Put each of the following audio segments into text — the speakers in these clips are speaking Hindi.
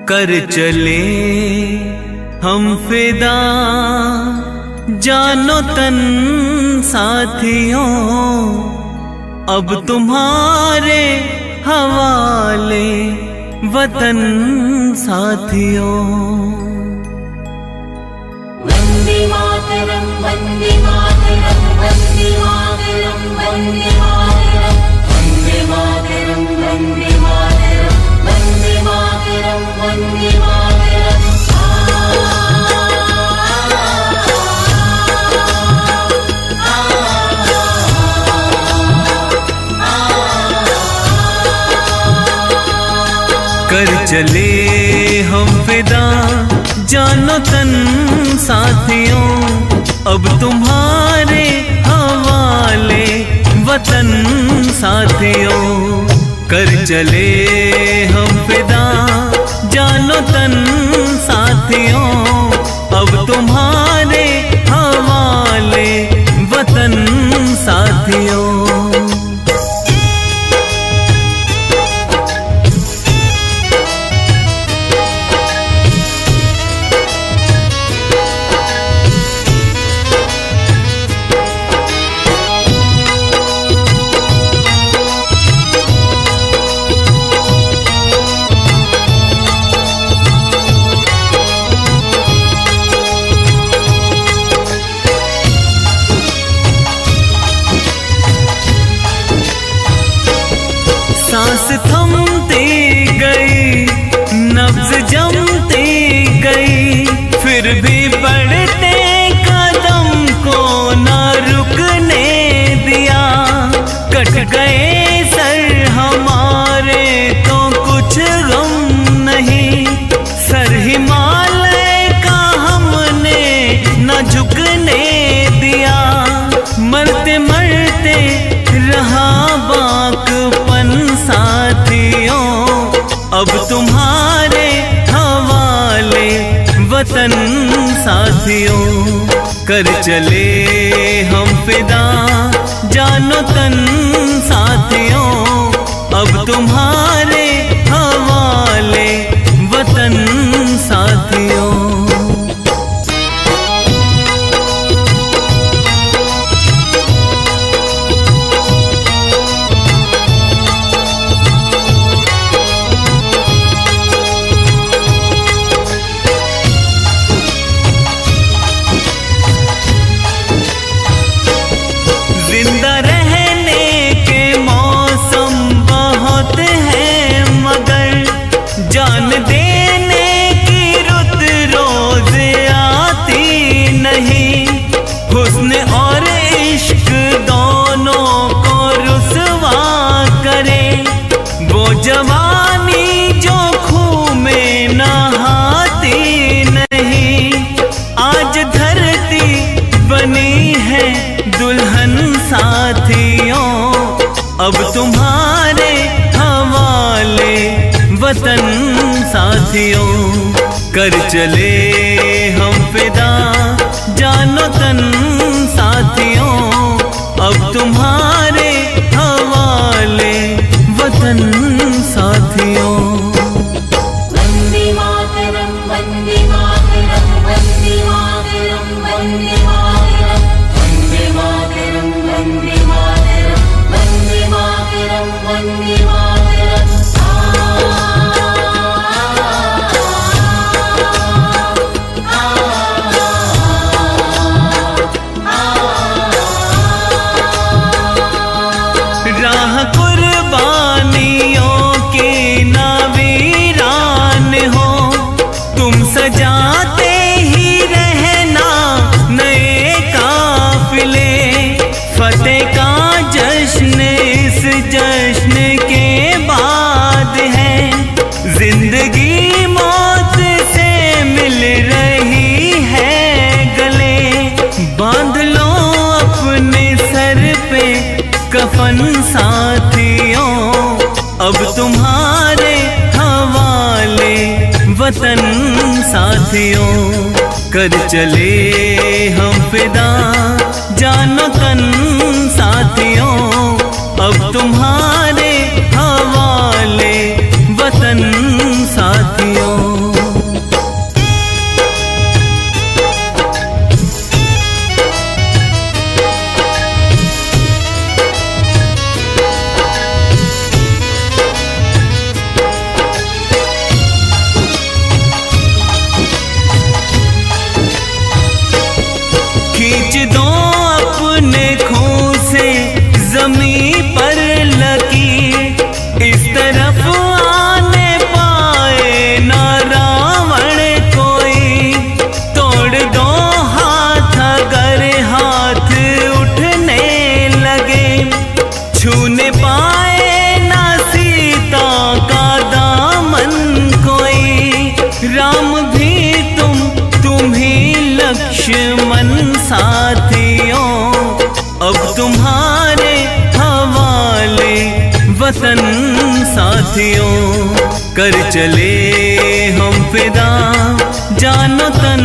कर चले हम फिदा जानो तन साथियों, अब तुम्हारे हवाले वतन साथियों। वंदे मातरम वंदे मातरम वंदे मातरम वंदे मातरम वंदे मातरम वंदे मातरम वंदे मातरम वंदे मातरम। कर चले हम फिदा जानो तन साथियों, अब तुम्हारे हवाले वतन साथियों। कर चले हम फिदा जानो तन साथियों, अब तुम्हारे हवाले वतन साथियों। सांस थमती गई, नब्ज जमती गई, फिर भी बढ़ते कदम को न रुकने दिया। कट गए सर हमारे तो कुछ गम नहीं, सर हिमालय का हमने न झुकने दिया। मरते मरते रहा बाकपन साथियों, अब तुम्हारे हवाले वतन साथियों। कर चले हम फिदा जानो तन साथियों, अब तुम्हारे हवाले वतन साथियों। जिंदा रहने के मौसम बहुत हैं, मगर जान देने की रुत रोज आती नहीं। हुस्न और इश्क दोनों को रुसवा करे, वो जवानी जो खून में नहाती नहीं। आज धरती बनी है दुल्हन साथियों, अब तुम्हारे हवाले वतन साथियों। कर चले हम फिदा जानो तन साथियों, अब तुम्हारे हवाले वतन साथियों। वंदे मातरम वंदे मातरम वंदे मातरम वंदे मातरम वंदे मातरम वंदे मातरम वंदे मातरम वंदे मातरम। राह कुर्बानियों की ना वीरान हो, तुम सजाते ही रहना नए काफिले। फतेह का जश्न इस जश्न के बाद है, जिंदगी मौत से मिल रही है गले। बांध लो अपने सर पे कफन साथियों, अब तुम्हारे हवाले वतन साथियों। कर चले हम फिदा जानो तन साथियों, अब तुम्हारे हवाले वतन साथियों। साथियों कर चले हम फिदा जानो तन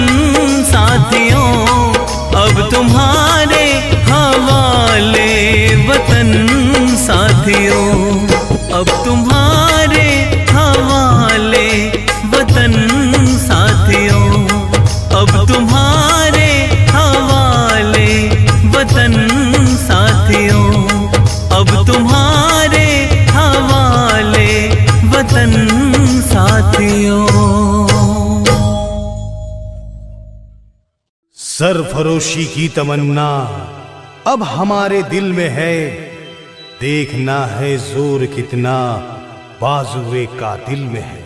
साथियों, अब तुम्हारे हवाले वतन साथियों, अब तुम्हारे हवाले वतन साथियों, अब तुम्हारे हवाले वतन साथियों, अब तुम्हारे हवाले वतन साथियों। सरफरोशी की तमन्ना अब हमारे दिल में है, देखना है जोर कितना बाजुए का दिल में है।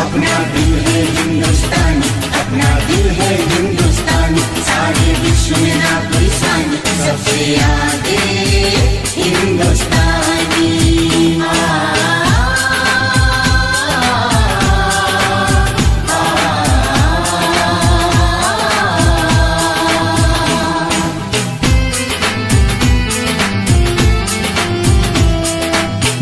अपना दिल है हिंदुस्तान, अपना दिल है हिंदुस्तान, सारे विश्व में ना कोई सान, सबसे आगे हिंदुस्तानी।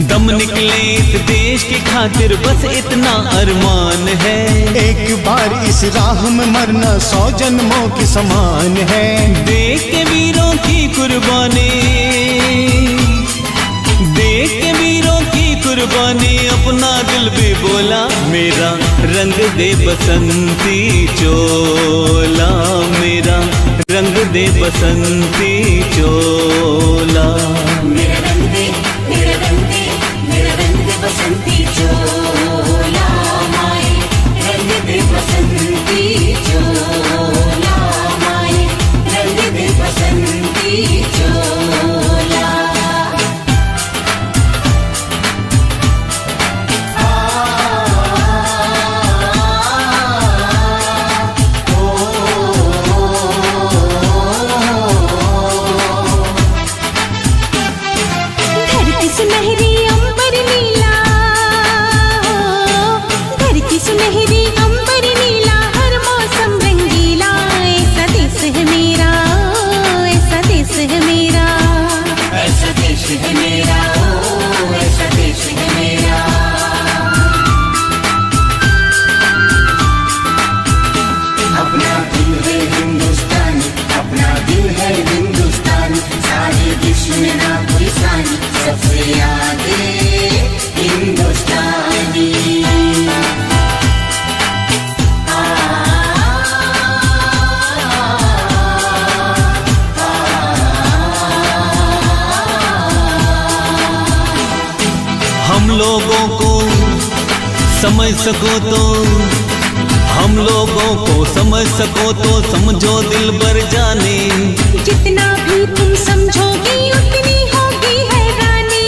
दम निकले इस देश की खातिर बस इतना अरमान है, एक बार इस राह में मरना 100 जन्मों के समान है। देख के वीरों की कुर्बानी, देख के वीरों की कुर्बानी, अपना दिल भी बोला मेरा रंग दे बसंती चोला, मेरा रंग दे बसंती चोला, मेरा रंग दे, मेरा रंग दे, मेरा रंग दे बसंती चोला, माए रंग दे बसंती चोला, माए रंग दे बसंती चोला। धरती सुनहरी अंबर नीला, धरती सुनहरी अंबर नीला, हर मौसम रंगीला, ऐसा देश है मेरा, ऐसा देश है मेरा, ऐसा देश है मेरा, ओ ऐसा देश है मेरा। अपना दिल है हिंदुस्तान, अपना दिल है हिंदुस्तान, सारे विश्व में ना कोई सान, सबसे आगे हिंदुस्तानी। हम लोगों को समझ सको तो, हम लोगों को समझ सको तो समझो दिल भर जाने, जितना भी तुम समझोगी उतनी होगी हैरानी,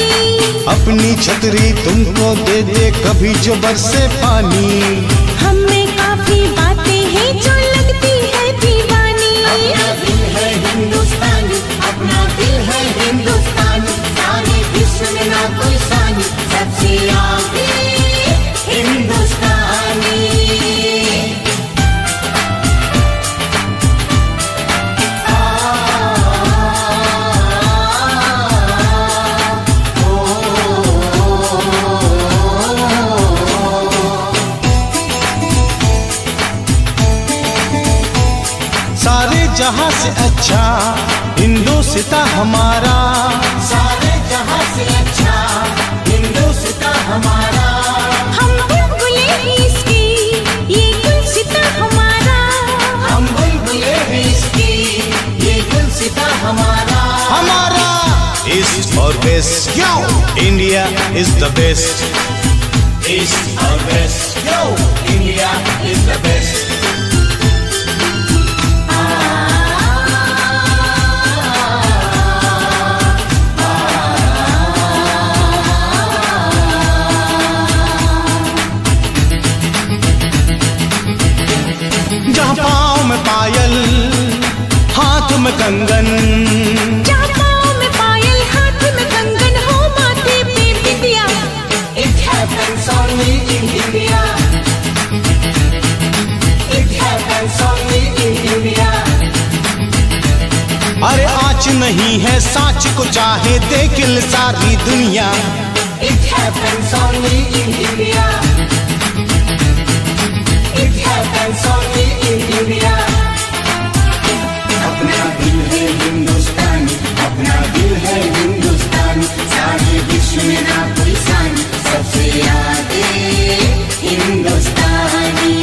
अपनी छतरी तुमको दे दे कभी जो बरसे पानी, हम में काफी बातें हैं जो लगती है दीवानी। अपना दिल है हिंदुस्तान, अपना दिल है हिंदुस्तान, सारे विश्व में ना कोई सान, सबसे आगे हिंदुस्तानी। सारे जहां से अच्छा हिंदुस्तान हमारा, सारे जहां से अच्छा हिंदुस्तान हमारा, हम बुलबुले हैं इसकी, ये गुलसिता हमारा, हम बुलबुले हैं इसकी, ये गुलसिता हमारा। हमारा ईस्ट और west, yo India is the best, east और west, yo India is the best. जहाँ पाँव में पायल हाथ में कंगन, जहाँ पाँव में पायल हाथ में कंगन हो माथे पे बिंदिया, It happens only in India. नहीं है साच को चाहे देखिल सारी दुनिया। It happens only in India. It happens only in India. अपना दिल है हिंदुस्तानी, अपना दिल है हिंदुस्तानी, सारे विश्व में ना कोई सानी, सबसे आगे हिंदुस्तानी।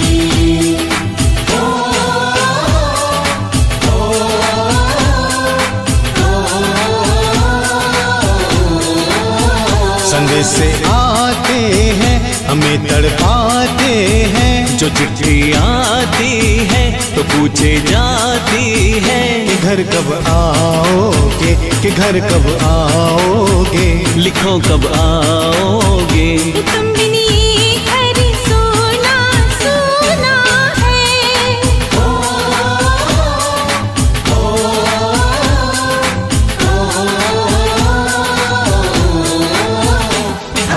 संदेश से आते हैं हमें तड़पाते हैं, जो चिट्ठी आती है तो पूछे जाती है कि घर कब आओगे, कि घर कब आओगे, लिखो कब आओगे। तुम बिन ये घर सोना सोना है।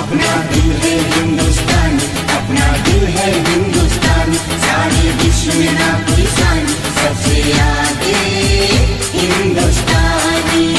अपना दिल है हिंदुस्तानी, अपना दिल है हिंदुस्तानी, सारे विश्व में ना कोई सानी, सबसे आगे हिंदुस्तानी।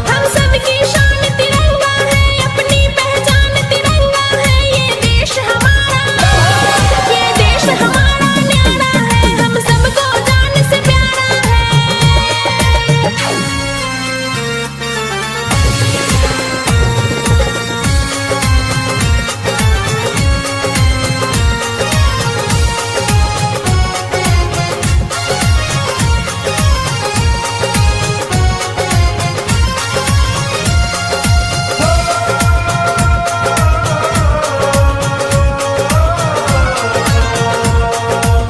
हम सबकी शान तिरंगा है, अपनी पहचान तिरंगा है, ये देश हमारा न्यारा है, हम सबको जान से प्यारा है।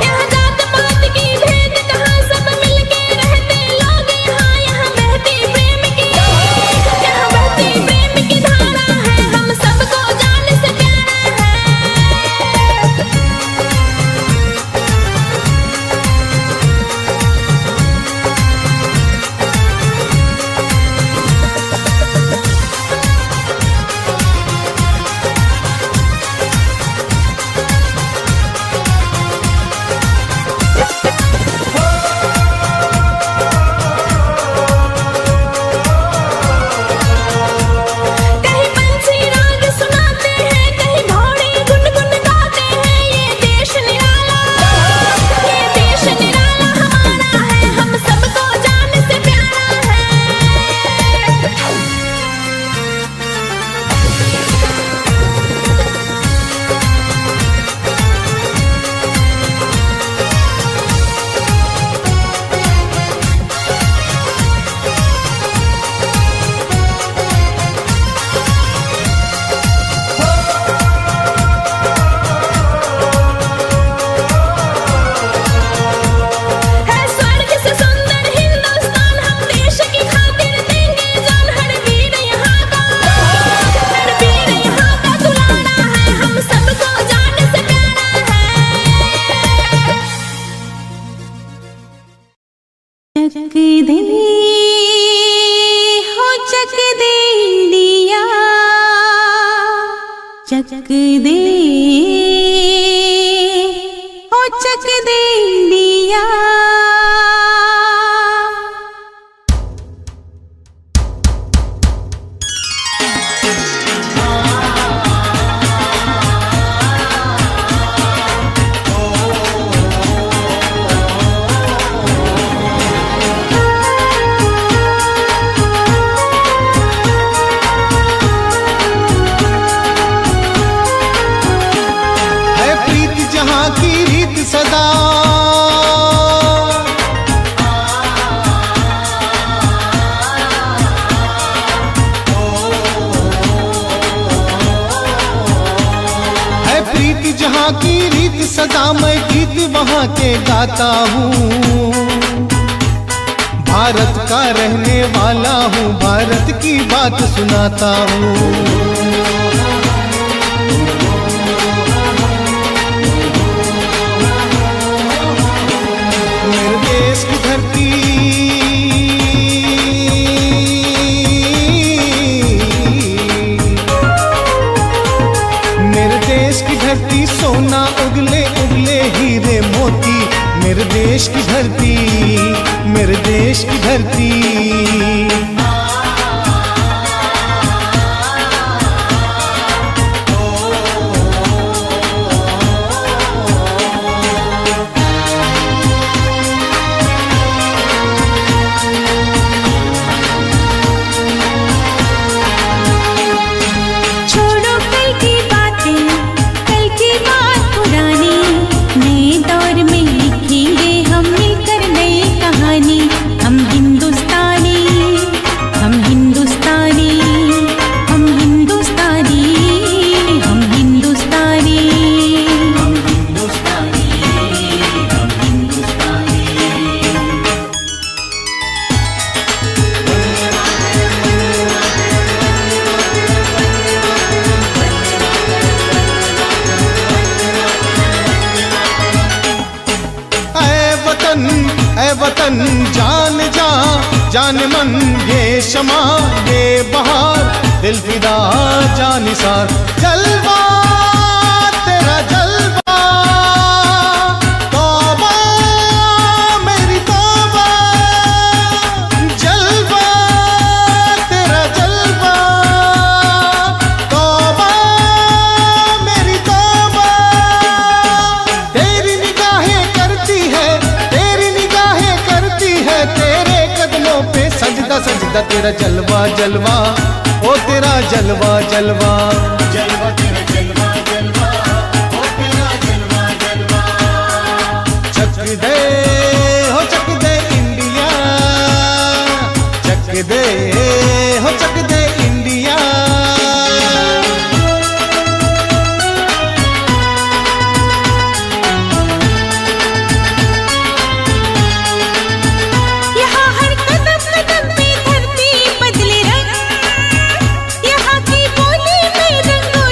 यहाँ जात पात की भेद कहाँ, सब मिलके रहते लोग यहाँ, यहाँ बहती प्रेम की धारा है, हम सबको जान से प्यारा है। कहीं पंछी राग सुनाते हैं, कहीं घोड़े गुनगुन गाते हैं, ये देश निराला हमारा है, हम सबको जान से प्यारा है। है स्वर्ग से सुंदर हिंदुस्तान, हम देश की खातिर देंगे जान, हर वीर यहाँ का दुलारा है, हम सबको जान से प्यारा है। चक दे हो चक दे इंडिया, चक दे हो चक दे इंडिया। है प्रीत जहाँ की रीत सदा, है प्रीत जहाँ की रीत सदा मैं गीत वहाँ के गाता हूँ। भारत का रहने वाला हूँ, भारत की बात सुनाता हूँ। मेरे देश की धरती सोना उगले उगले हीरे मोती। मेरे देश की धरती, मेरे देश की धरती। वतन जान जा जान मन, ये शमा ये बहार, दिल फिदा जानिसार। जलवा तेरा जलवा, तौबा मेरी तौबा। जलवा तेरा जलवा, तौबा मेरी तौबा। तेरी निगाहें करती है, तेरी निगाहें करती है, तेरे कदमों पे सजदा सजदा। तेरा जलवा जलवा, ओ तेरा जलवा जलवा। जलवा तेरा जलवा जलवा, ओ तेरा जलवा जलवा। चक दे हो चक दे इंडिया, चक दे हो चक दे इंडिया। यहाँ हर कदम कदम पे धरती बदले रंग, यहाँ की बोली में रंगो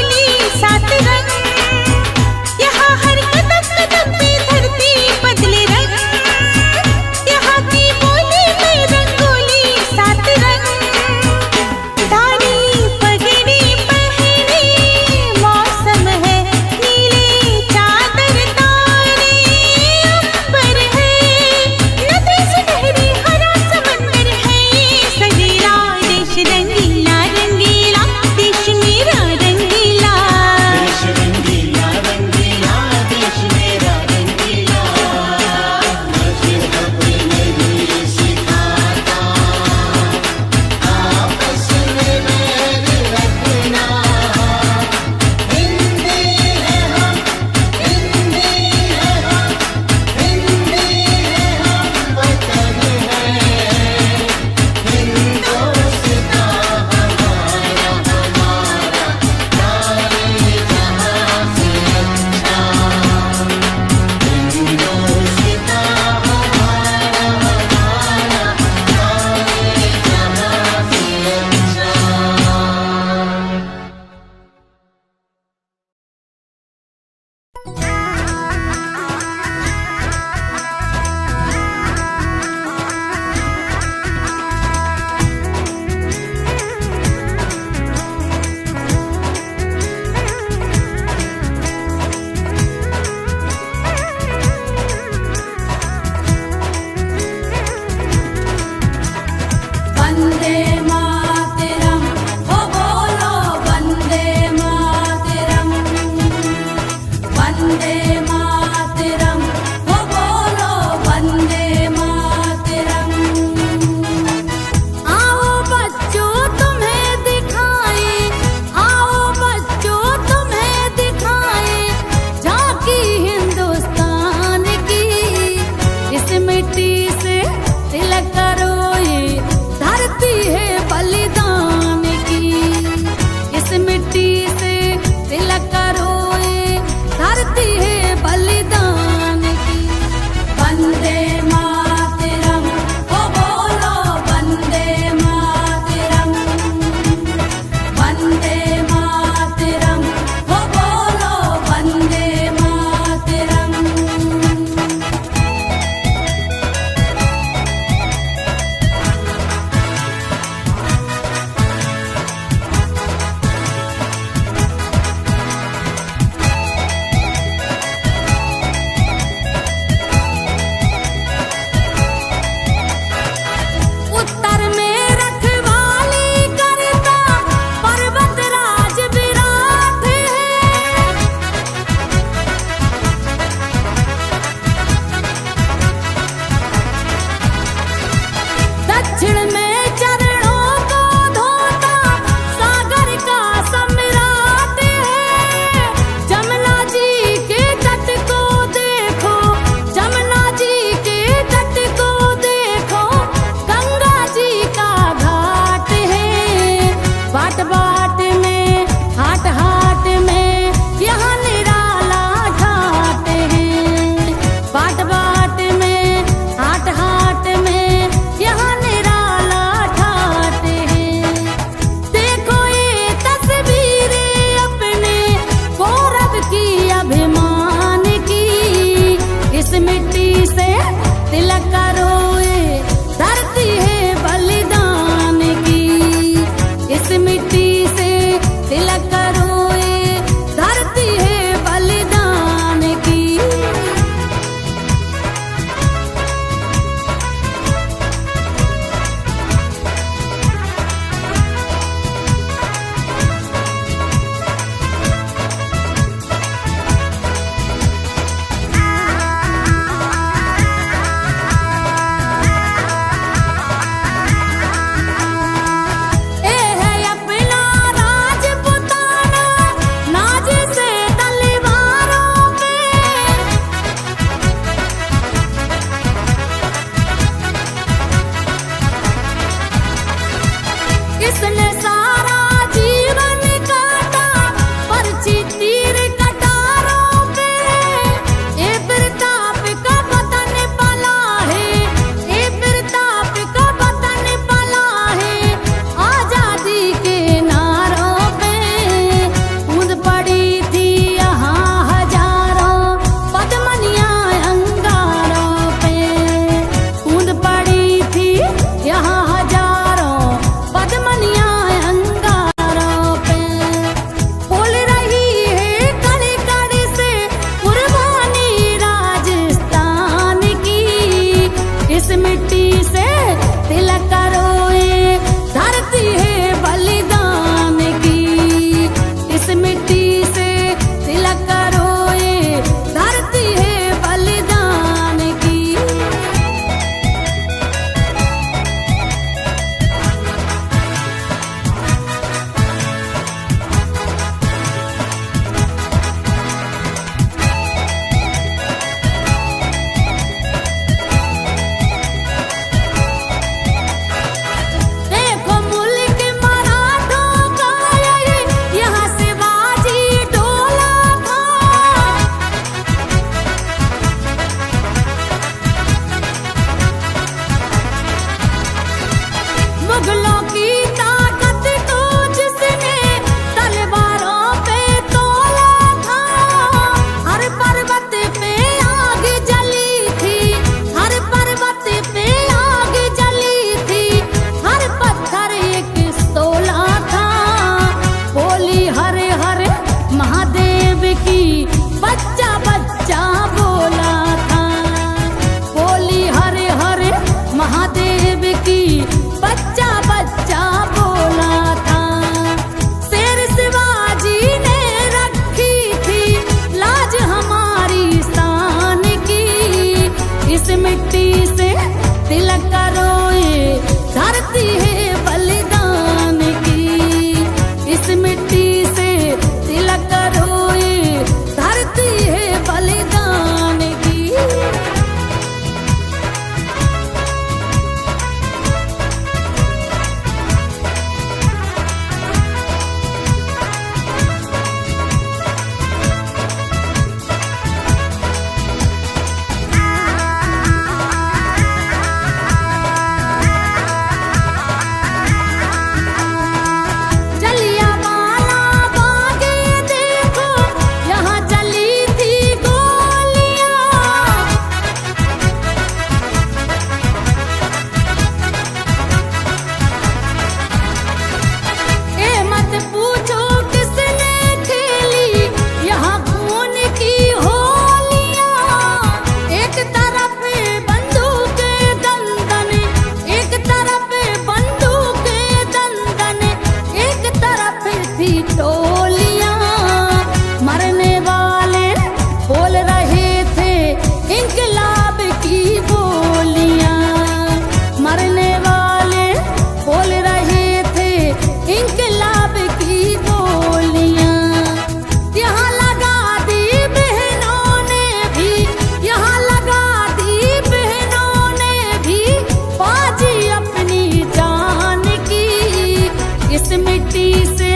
मिट्टी से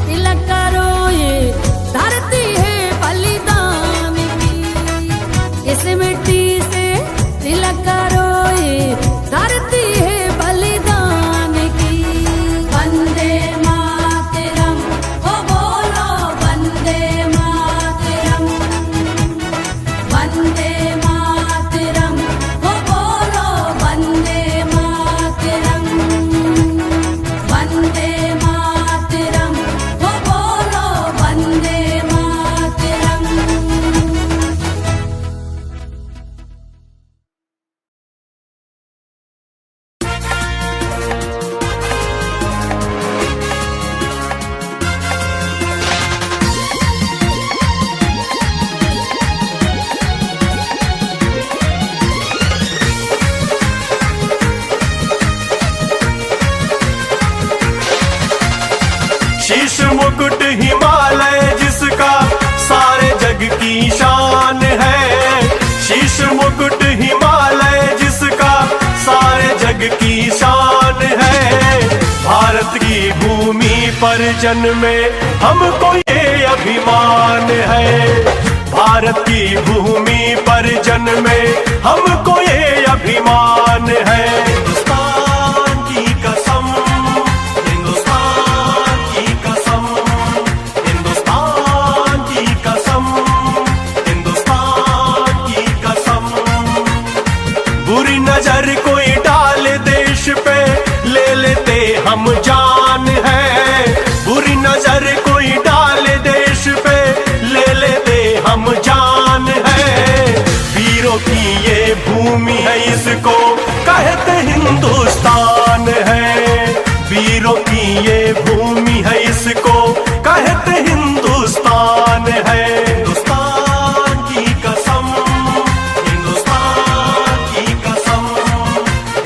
तिलक करो, ये धरती है बलिदान की। इस मिट्टी से तिलक करो, ये धरती है बलिदान की। वंदे मातरम, ओ बोलो वंदे मातरम। वंदे मातरम, ओ बोलो वंदे मातरम। वंदे मातरम, ओ बोलो वंदे मातरम। शीश मुकुट हिमालय जिसका सारे जग की शान है। शीश मुकुट हिमालय जिसका सारे जग की शान है। भारत की भूमि पर जन्मे हमको ये अभिमान है। भारत की भूमि पर जन्मे हमको ये अभिमान है। हिंदुस्तान की कसम, हिंदुस्तान की कसम, हिंदुस्तान की कसम, हिंदुस्तान की कसम। बुरी नजर कोई डाल देश पे ले लेते हम जान है। बुरी नजर कोई डाल देश पे ले लेते हम जान है। वीरों की ये भूमि है, इसको कहते हिंदुस्तान है। वीरों की ये भूमि है, इसको कहते हिंदुस्तान है। हिंदुस्तान की कसम, हिंदुस्तान की कसम,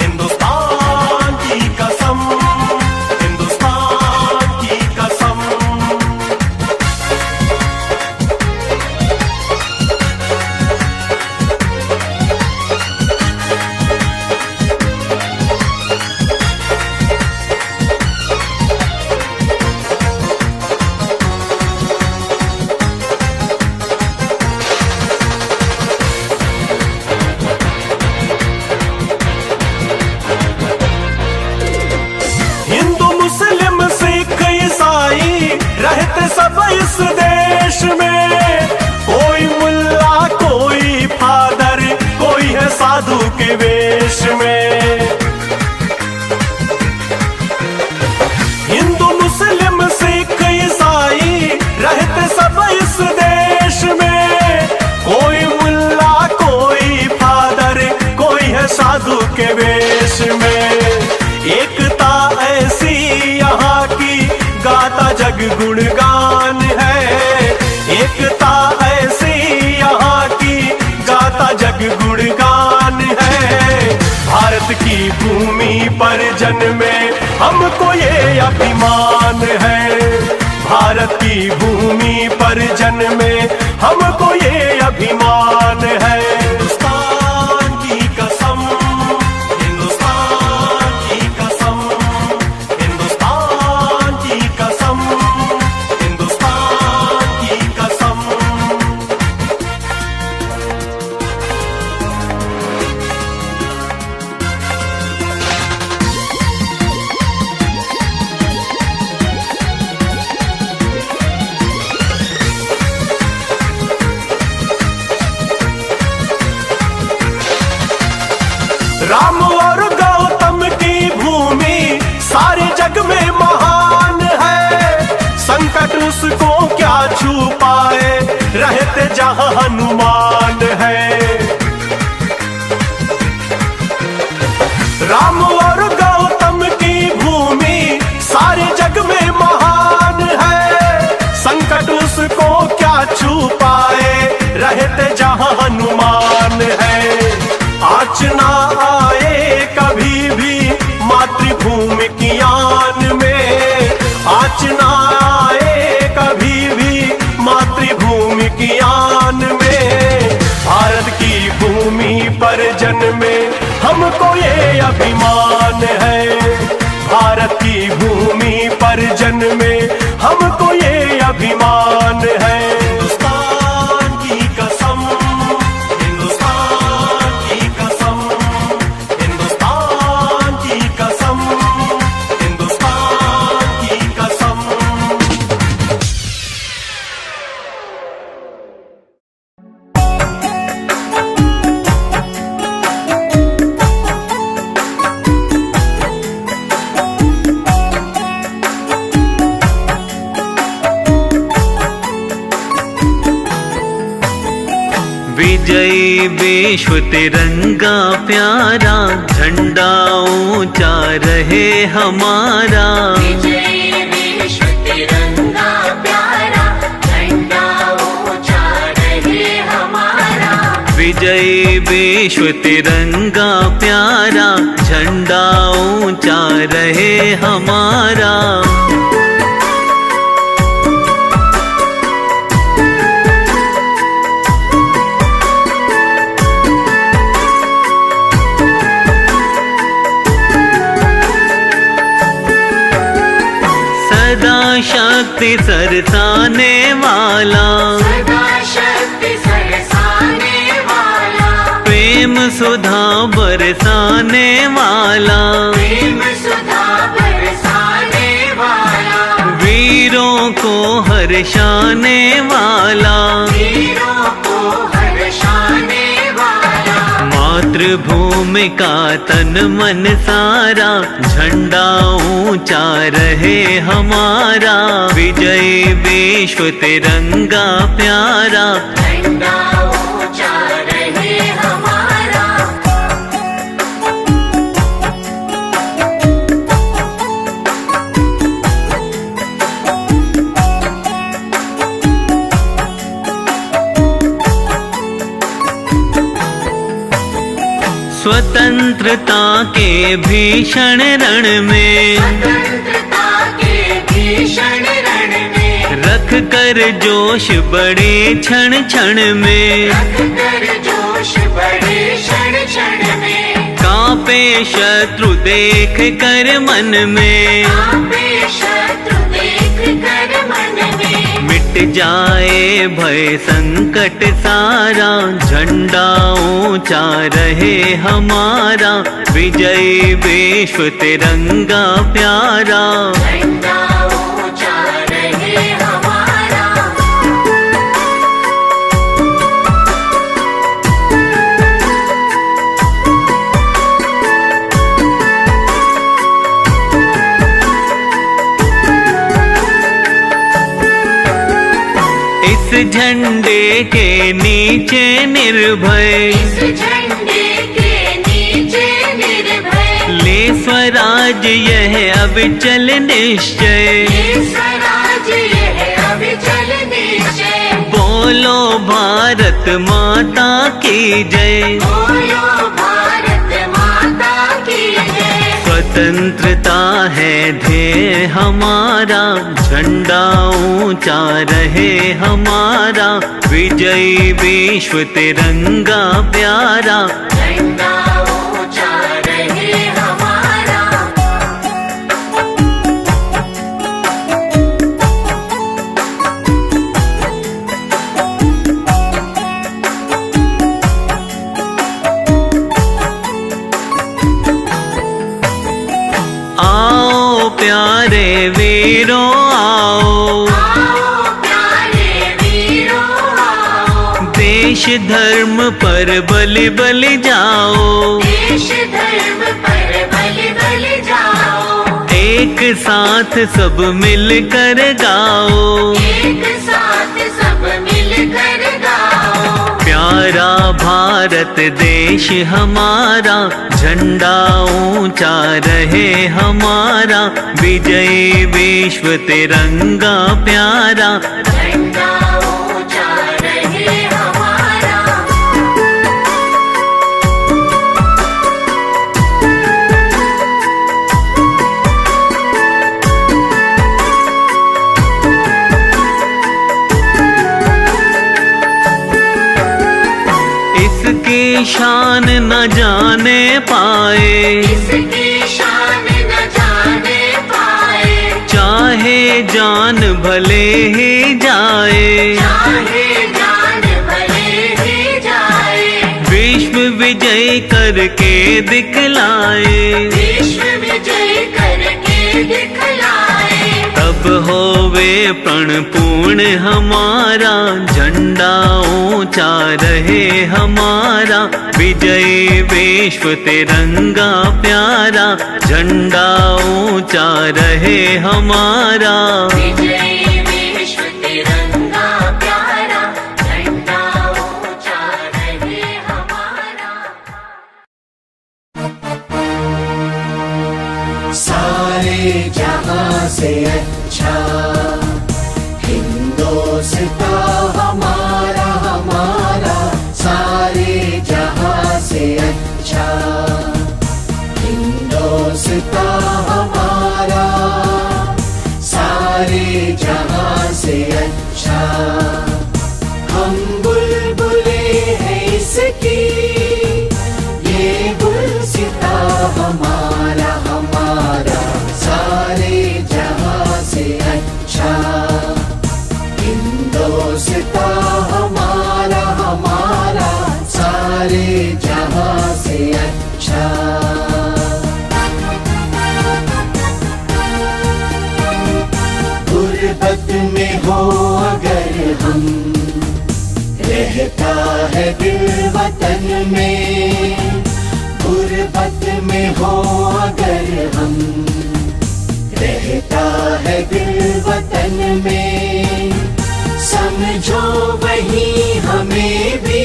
हिंदुस्तान की कसम, हिंदुस्तान की कसम। हिंदू मुस्लिम सिख ईसाई रहते सब इस देश में। कोई मुल्ला कोई फादर, कोई है साधु के वेश में। हिंदू मुस्लिम सिख ईसाई रहते सब इस देश में। कोई मुल्ला कोई फादर, कोई है साधु के वेश में। एकता ऐसी यहाँ की गाता जग गुणगान है। एकता ऐसी यहाँ की गाता जग गुणगान है। भारत की भूमि पर जन्मे हमको ये अभिमान है। भारत की भूमि पर जन्मे हमको ये अभिमान है। हिंदुस्तान की कसम, हिंदुस्तान की कसम, हिंदुस्तान की कसम, हिंदुस्तान की कसम। राम और गौतम की भूमि सारे जग में महान है। संकट उसको क्या छू पाए, रहते जहां हनुमान है। राम और गौतम की भूमि सारे जग में महान है। संकट उसको क्या छू पाए, रहते जहां हनुमान है। आँच ना आए कभी भी मातृभूमि की आन में। आँच ना आए कभी भी मातृभूमि की आन में। भारत की भूमि पर जन्मे हमको ये अभिमान है। भारत की भूमि पर जन में हमको ये अभिमान है। हिंदुस्तान की कसम, हिंदुस्तान की कसम, हिंदुस्तान की कसम, हिंदुस्तान की कसम। विजयी विश्व तिरंगा प्यारा, झंडा ऊंचा रहे हमारा। विजयी विश्व तिरंगा प्यारा, झंडा ऊंचा रहे हमारा। विजयी विश्व तिरंगा प्यारा, झंडा ऊंचा रहे हमारा। सदा शक्ति सरसाने वाला, सदा शक्ति सरसाने वाला, प्रेम सुधा बरसाने वाला, प्रेम सुधा बरसाने वाला, वीरों को हर्षाने वाला, वीरों को हर्षाने वाला। मातृभूमि का तन मन सारा, झंडा ऊंचा रहे हमारा। विजयी विश्व तिरंगा प्यारा, झंडा ऊंचा रहे हमारा। स्वतंत्रता के भीषण रण में, स्वतंत्रता के भीषण रण में, रख कर जोश बड़े क्षण क्षण में, रख कर जोश बड़े क्षण क्षण में। कांपे शत्रु देख कर मन में, कांपे शत्रु देख कर मन में। मिट जाए भय संकट सारा, झंडा ऊंचा रहे हमारा। विजयी विश्व तिरंगा प्यारा, झंडा ऊंचा रहे हमारा। इस झंडे के नीचे निर्भय, इस झंडे के नीचे निर्भय, ले स्वराज यह अविचल निश्चय। ये स्वराज यह अविचल निश्चय। बोलो भारत माता की जय, बोलो भारत माता की जय। स्वतंत्रता है ध्येय हमारा, झंडा ऊंचा रहे हमारा। विजयी विश्व तिरंगा प्यारा, झंडा ऊंचा रहे हमारा। आओ प्यारे वीरों आओ, आओ प्यारे वीरों आओ, देश धर्म पर बलि बलि जाओ। देश धर्म पर बलि बलि जाओ। एक साथ सब मिल कर गाओ, एक साथ सब मिलकर गाओ। प्यारा भारत देश हमारा, झंडा ऊंचा रहे हमारा। विजयी विश्व तिरंगा प्यारा, झंडा ऊंचा रहे हमारा। इसकी शान न जाने पाए, इसकी शान न जाने पाए। चाहे जान भले ही जाए, चाहे जान भले ही जाए, विश्व विजय करके दिखलाए, विश्व विजय करके दिखलाए। तब होवे प्रण पूर्ण हमारा, झंडा ऊंचा रहे हमारा, विजय विश्व तिरंगा प्यारा, झंडा ऊंचा रहे हमारा। विजय विश्व तिरंगा प्यारा, झंडा ऊंचा रहे हमारा। सारे जहां से अच्छा हिंदुस्तान हमारा, हमारा सारे जहां से अच्छा हिंदुस्तान हमारा, सारे जहां से अच्छा। हम बुलबुले हैं इसकी, ये गुलसिता हमारा, हमारा सारे जहां से अच्छा हिंदुस्तान हमारा, हमारा सारे जहां से अच्छा। गुर्बत में हो अगर हम, रहता है दिल वतन में, गुर्बत में हो अगर हम, रहता है दिल वतन में, समझो वही हमें भी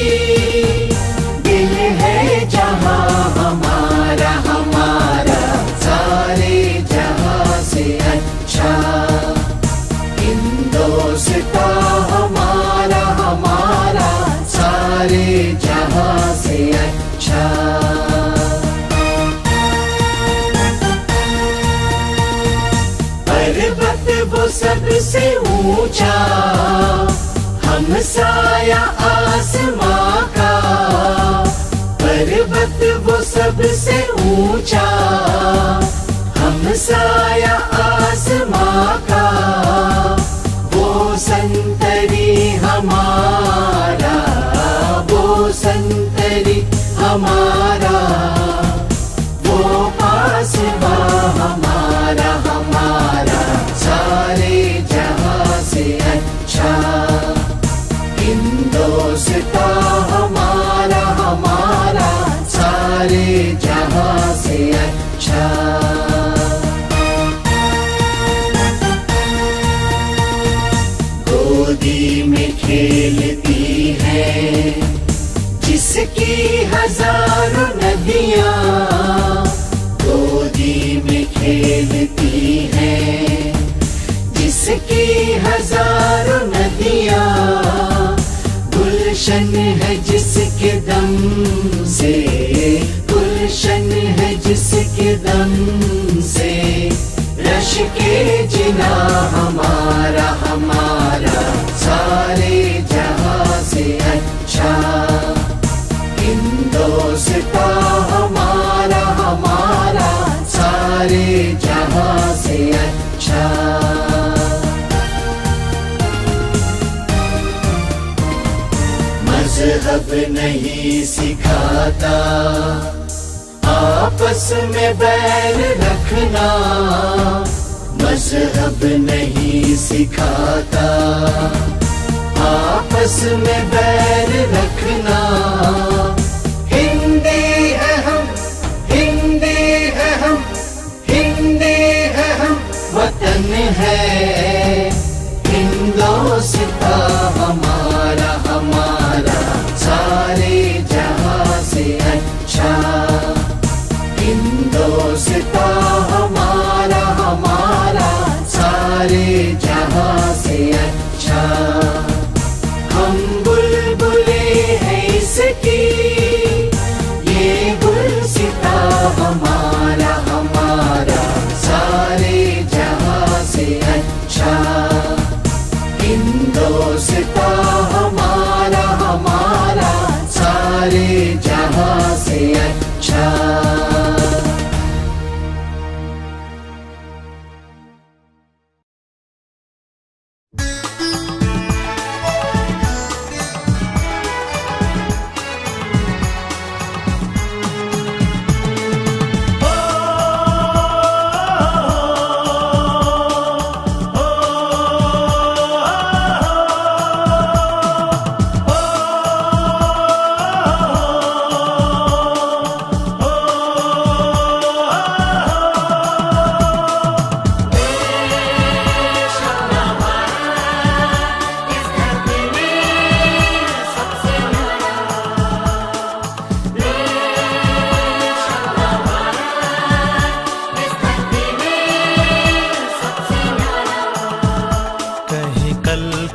दिल है जहां हमारा, हमारा सारे जहां से अच्छा हिंदुस्तान हमारा, हमारा सारे जहां से अच्छा। पर्वत वो सबसे ऊंचा, हम साया आसमां का, पर्वत वो सबसे ऊंचा, हम साया आसमां का, वो संतरी हमारा, वो संतरी हमारा, वो पासबा हमारा, हमारा सारे जहां से अच्छा हिंदुस्तान हमारा, हमारा सारे जहां से अच्छा। गोदी में खेलती है जिसकी हजारों नदियां, गोदी में खेलती है जिसकी हजारों नदियां, गुलशन है जिसके दम से, गुलशन है जिसके दम से, रश के जिना हमारा, हमारा सारे जहां से अच्छा हिंदुस्तान हमारा, हमारा सारे जहां से अच्छा। मजहब नहीं सिखाता आपस में बैर रखना, मजहब नहीं सिखाता आपस में बैर रखना। हिंदी है हम, हिंदी है हम, हिंदी है हम, वतन है हिंदुस्तान हमारा, हमारा सारे जहां से अच्छा हिंदुस्तान हमारा, हमारा सारे जहां से अच्छा। हम बुलबुले हैं इसकी, ये गुलसिता हमारा, हमारा सारे जहां से अच्छा हिंदुस्तान हमारा, हमारा सारे जहां से अच्छा।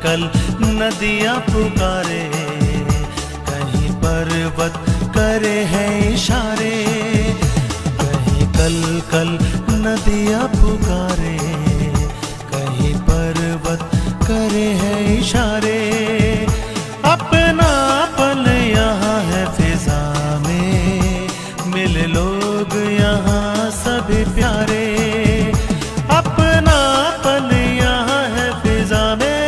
कल नदियाँ पुकारे, कहीं पर्वत करे हैं इशारे, कहीं कल कल नदियाँ पुकारे, कहीं पर्वत करे हैं इशारे। अपना पल यहाँ है फिजा में, मिले लोग यहाँ सभी प्यारे। अपना पल यहाँ है फिजा में,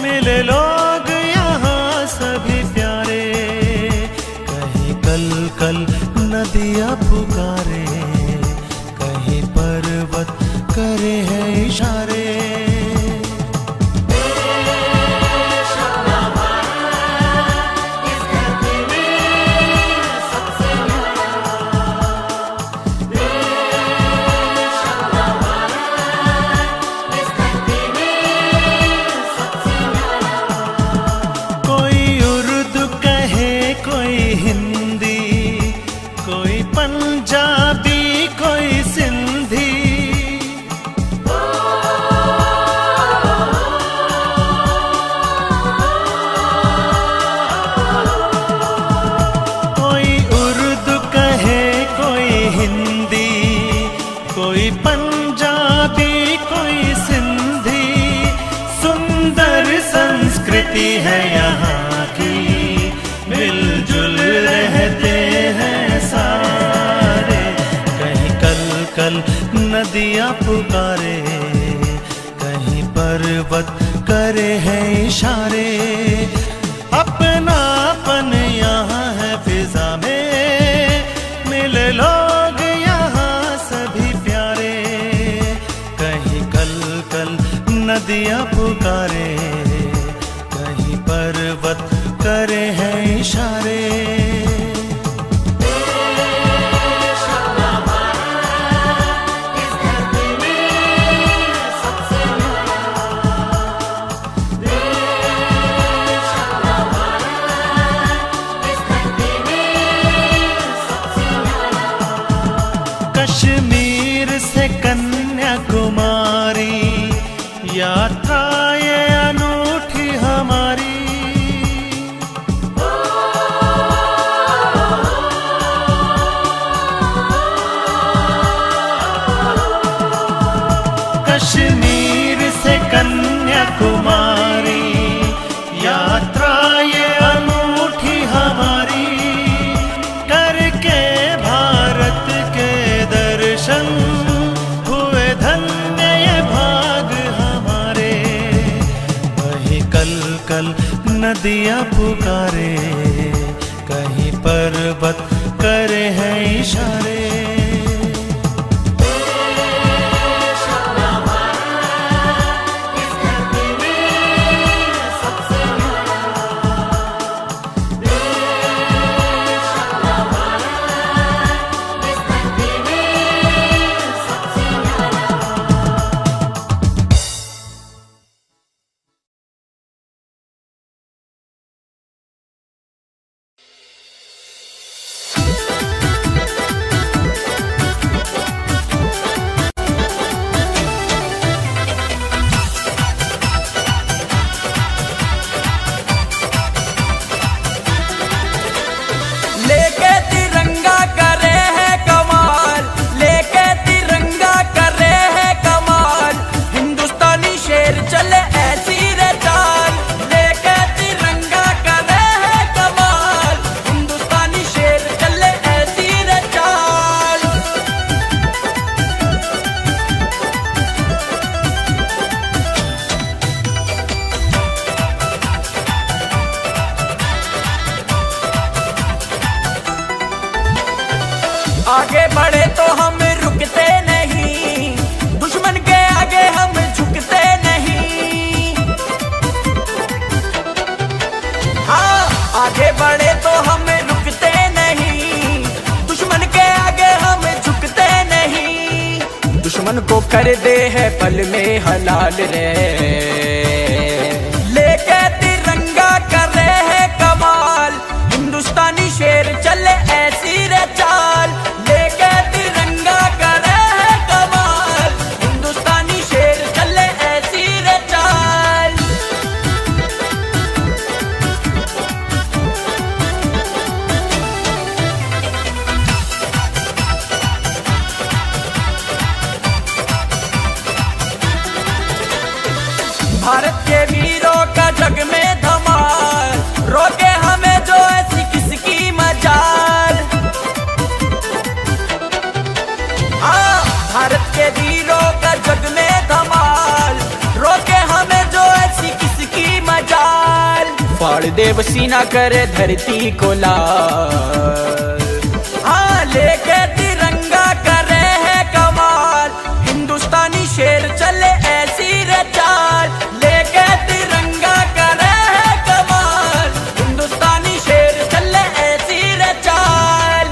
मिले लोग यहाँ सभी प्यारे। कहीं कल कल नदियाँ पुकारे, कहीं पर्वत करे हैं इशारे। है यहाँ की, मिलजुल रहते हैं सारे। कहीं कल कल नदियाँ पुकारे, कहीं पर्वत करे हैं इशारे। अपनापन यहाँ है फिजा में, मिले लोग यहाँ सभी प्यारे। कहीं कल कल नदियाँ पुकारे, पर्वत करे हैं इशारे। कश्मीर से कन्याकुमारी यात्रा ये अनूठी हमारी। कश्मीर से कन्याकुमारी यात्रा ये अनूठी हमारी। करके भारत के दर्शन हुए धन्य ये भाग हमारे। कहीं कल कल नदियाँ पुकारे, कहीं पर्वत करे हैं इशारे। आगे बढ़े तो हम रुकते नहीं, दुश्मन के आगे हम झुकते नहीं। हाँ, आगे बढ़े तो हम रुकते नहीं, दुश्मन के आगे हम झुकते नहीं। दुश्मन को कर दे है पल में हलाल रे, लेके तिरंगा कर रहे हैं कमाल। हिंदुस्तानी शेर चले ऐसी रे चाल, लेके तिरंगा कर रहे हैं कमाल। हिंदुस्तानी शेर चले ऐसी रे चाल। भारत के वीरों का जग में धमाल, रोके हमें जो ऐसी किसकी मजाल। हाँ, भारत के वीरों का जग में धमाल, रोके हमें जो ऐसी किसकी मजाल। फाड़ देव सीना करे धरती को लाल, हाँ लेके तिरंगा करे है कमाल। हिंदुस्तानी शेर चले ऐसी रे चाल, लेके तिरंगा करे है कमाल। हिंदुस्तानी शेर चले ऐसी रे चाल।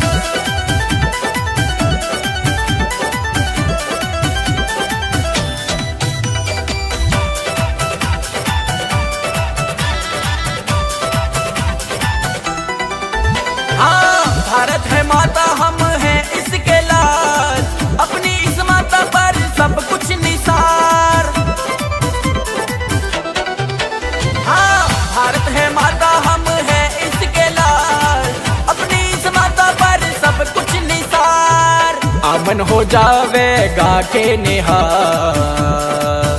हाँ, भारत है माता, हम हैं इसके लाल, अपनी इस माता पर सब कुछ निसार। हाँ, भारत है माता, हम हैं इसके लाल, अपनी इस माता पर सब कुछ निसार। अमन हो जावेगा के निहार,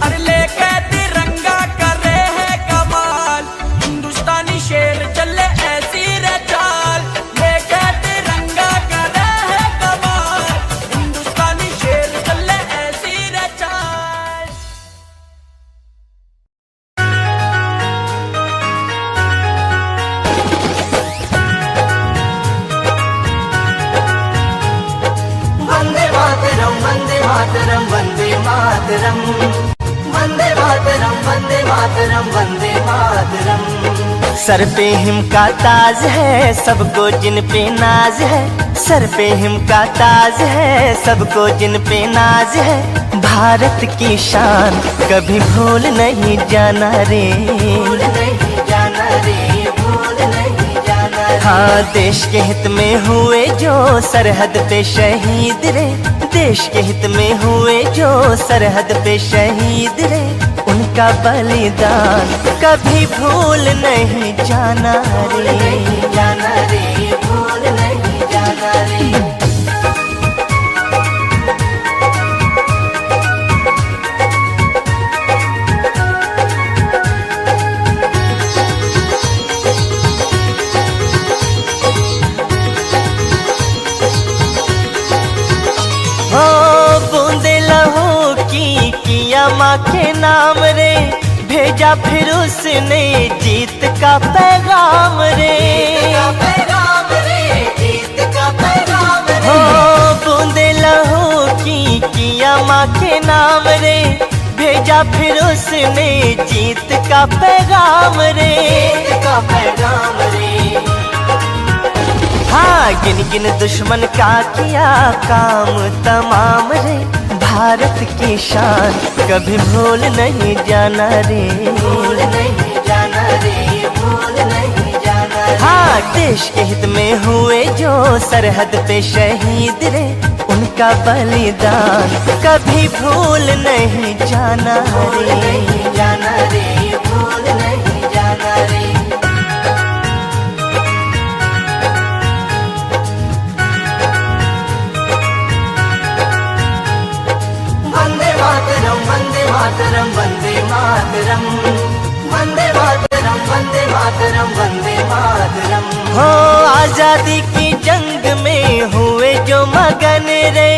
अरे लेके तिरंगा करे है कमाल। हिंदुस्तानी शेर चले ऐसी रे चाल, लेके तिरंगा करे है कमाल। हिंदुस्तानी शेर चले ऐसी रे चाल। Vande Mataram Vande Mataram Vande Mataram Vande Mataram Vande Mataram Vande Mataram. Sir pay him का ताज है, सबको जिन पे नाज है। सर पे हिम का ताज है, सबको जिन पे नाज है। भारत की शान कभी भूल नहीं जाना रे, भूल नहीं जाना रे, भूल नहीं जाना रे। हाँ, देश के हित में हुए जो सरहद पे शहीद रे, देश के हित में हुए जो सरहद पे शहीद रे। उनका बलिदान कभी भूल नहीं जाना भूल रे। नहीं जाना रे, भूल नहीं जाना रे। हो बूंदे लहू की किया माँ के नाम रे, भेजा फिर उसने जीत का पैगाम रे। का पैगाम रे, जीत का पैगाम रे। हो बूंदे लहू की किया माँ के नाम रे, भेजा फिर उसने जीत का पैगाम रे। जीत का पैगाम रे। हाँ, गिन गिन दुश्मन का किया काम तमाम रे। भारत की शान कभी भूल नहीं जाना रे, भूल नहीं जाना रे, भूल नहीं जाना रे। हाँ, देश के हित में हुए जो सरहद पे शहीद रे। उनका बलिदान कभी भूल नहीं जाना भूल रे। नहीं जाना रे, भूल नहीं जाना रे। वंदे मातरम वंदे मातरम वंदे मातरम वंदे मातरम वंदे मातरम वंदे मातरम। हो आजादी की जंग में हुए जो मगन रे,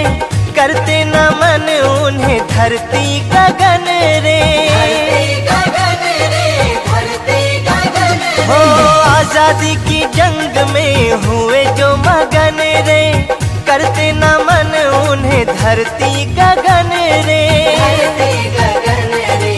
करते नमन उन्हें धरती गगन रे। धरती गगन रे, धरती गगन रे। हो आजादी की जंग में हुए जो मगन रे, करते नमन उन्हें धरती गगन रे। धरती गगन रे।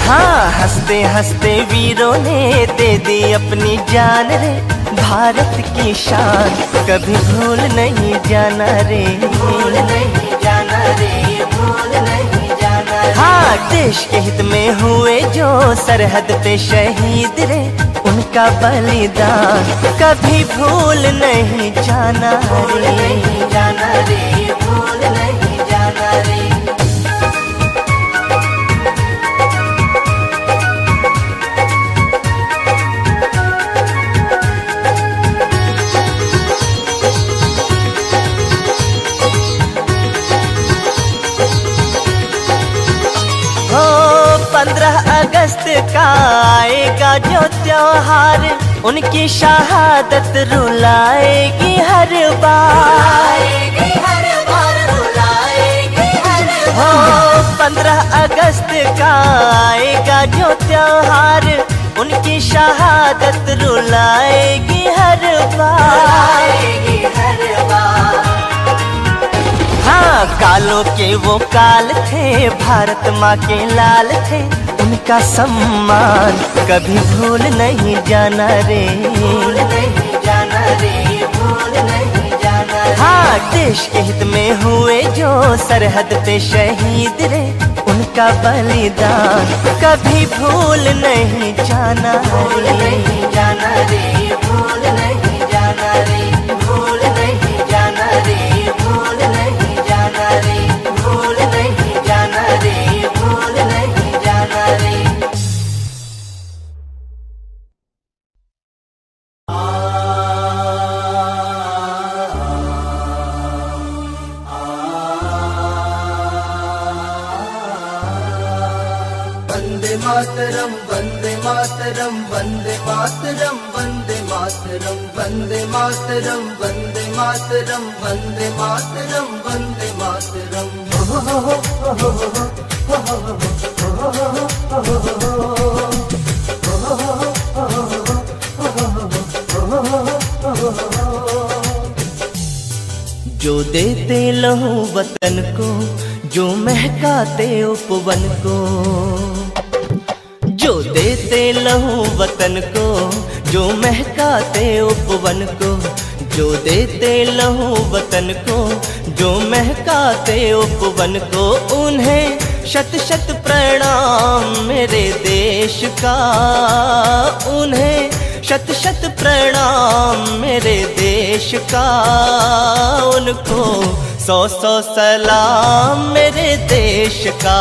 हाँ, हंसते हंसते वीरों ने दे दी अपनी जान रे। भारत की शान कभी भूल नहीं जाना रे, भूल नहीं जाना रे, भूल नहीं जाना रे। हाँ, देश के हित में हुए जो सरहद पे शहीद रे। उनका बलिदान कभी भूल नहीं जाना भूल रे। नहीं जाना रे, भूल नहीं जाना रे। 15 अगस्त का आएगा जो त्योहार, उनकी शहादत रुलाएगी हर बार। हो 15 अगस्त का आएगा जो त्योहार, उनकी शहादत रुलाएगी हर बार। हाँ, कालों के वो काल थे, भारत माँ के लाल थे, उनका सम्मान कभी भूल नहीं जाना रे, भूल नहीं जाना रे, भूल नहीं जाना रे। हाँ, देश के हित में हुए जो सरहद पे शहीद रे, उनका बलिदान कभी भूल नहीं जाना रे, भूल नहीं जाना रे, भूल नहीं जाना रे, भूल नहीं जाना रे, भूल नहीं जाना रे, भूल नहीं जाना रे, भूल नहीं जाना रे। वंदे मातरम, वंदे मातरम, वंदे मातरम, वंदे मातरम, वंदे मातरम, वंदे मातरम, वंदे मातरम, वंदे मातरम। जो देते लहू वतन को, जो महकाते उपवन को, जो देते लहू वतन को, जो महकाते उपवन को, जो देते लहू वतन को, जो महकाते उपवन को, उन्हें शत शत प्रणाम मेरे देश का, उन्हें शत शत प्रणाम मेरे देश का, उनको 100 सलाम मेरे देश का,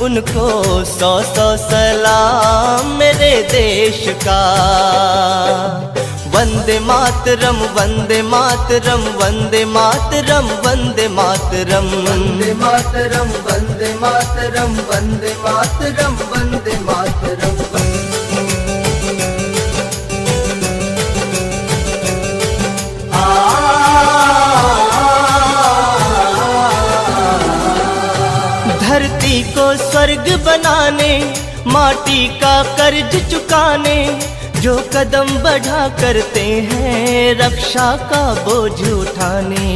उनको 100 सलाम मेरे देश का। वंदे मातरम, वंदे मातरम, वंदे मातरम, वंदे मातरम, वंदे मातरम, वंदे मातरम, वंदे मातरम, वंदे मातरम। धरती को स्वर्ग बनाने, माटी का कर्ज चुकाने, जो कदम बढ़ा करते हैं रक्षा का बोझ उठाने।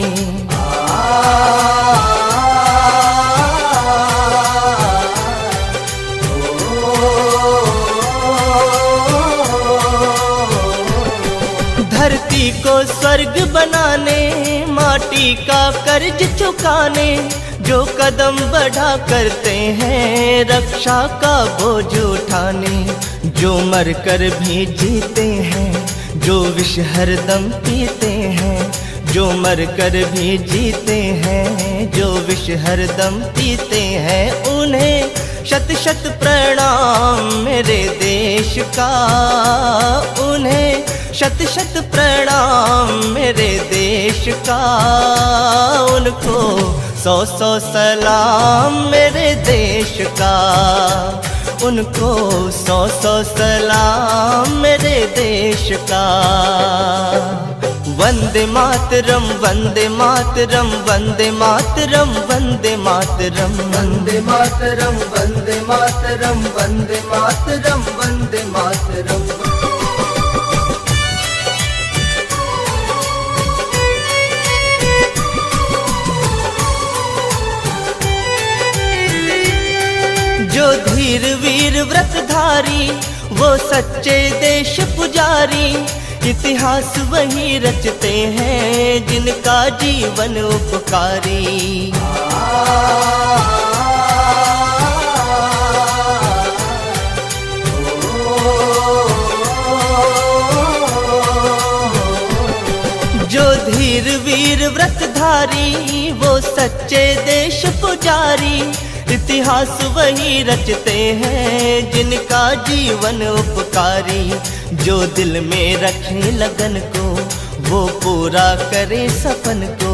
धरती को स्वर्ग बनाने, माटी का कर्ज चुकाने, जो कदम बढ़ा करते हैं रक्षा का बोझ उठाने, जो मर कर भी जीते हैं, जो विष हरदम पीते हैं, जो मर कर भी जीते हैं, जो विष हरदम पीते हैं, उन्हें शत शत प्रणाम मेरे देश का, उन्हें शत शत प्रणाम मेरे देश का, उनको 100 सलाम मेरे देश का, उनको 100 सलाम मेरे देश का। वंदे मातरम, वंदे मातरम, वंदे मातरम, वंदे मातरम, वंदे मातरम, वंदे मातरम, वंदे मातरम, वंदे मातरम। जो धीर वीर व्रतधारी, वो सच्चे देश पुजारी, इतिहास वही रचते हैं जिनका जीवन उपकारी। जो धीर वीर व्रतधारी, वो सच्चे देश पुजारी, इतिहास वही रचते हैं जिनका जीवन उपकारी। जो दिल में रखे लगन को, वो पूरा करे सपन को,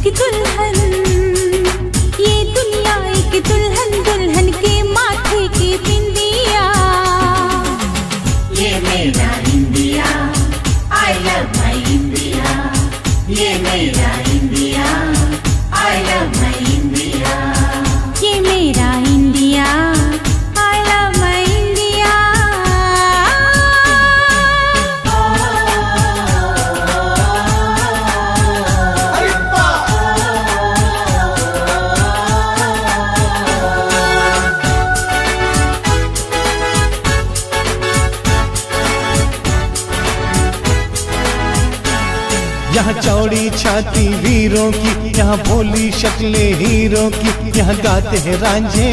चौड़ी छाती वीरों की, यहाँ भोली शक्लें हीरों की। यहाँ गाते हैं रांझे,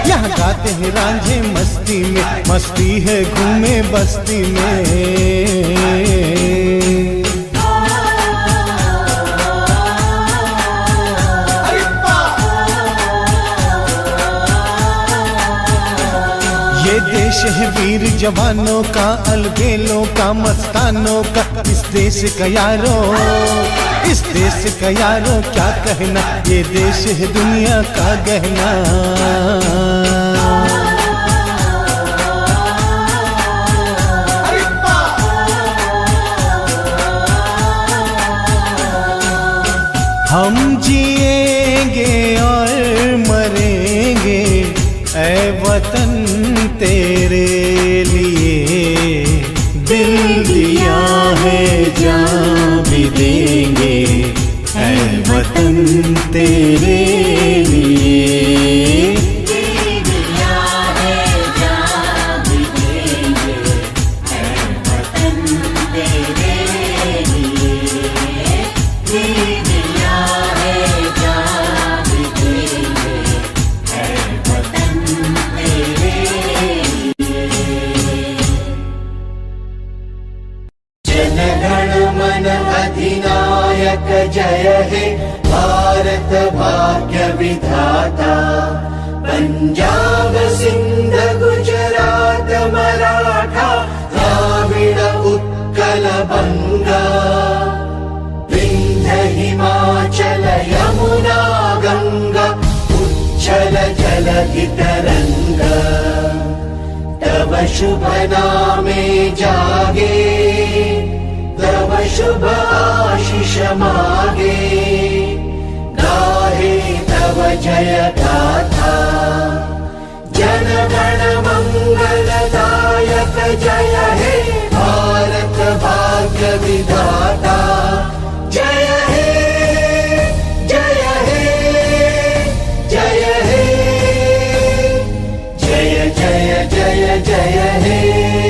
यहाँ गाते हैं रांझे मस्ती में, मस्ती है घूमे बस्ती में। ये देश है वीर जवानों का, अलबेलों का, मस्तानों का। इस देश का यारो, इस देश का यारो क्या कहना, ये देश है दुनिया का गहना। हम जिएंगे और मरेंगे ऐ वतन तेरे लिए, दिल दिया है जान भी देंगे ऐ वतन तेरे लिए। दिल दिया है जान भी देंगे ऐ वतन तेरे लिए। दिल दिया है जान भी देंगे ऐ वतन तेरे लिए। जनगण मन अधिनायक जय हे भारत भाग्य विधाता। पंजाब सिंध गुजरात मराठा द्राविड़ उत्कल बंगा। विंध्य हिमाचल यमुना गंगा उच्छल जलधि तरंगा। तव शुभ नामे जागे, तव शुभ आशीष मागे। गाहे तव जय गाथा, जन गण मंगलदायक जय हे भारत भाग्य विधाता। जय हे जय हे जय हे, जय जय जय जय हे।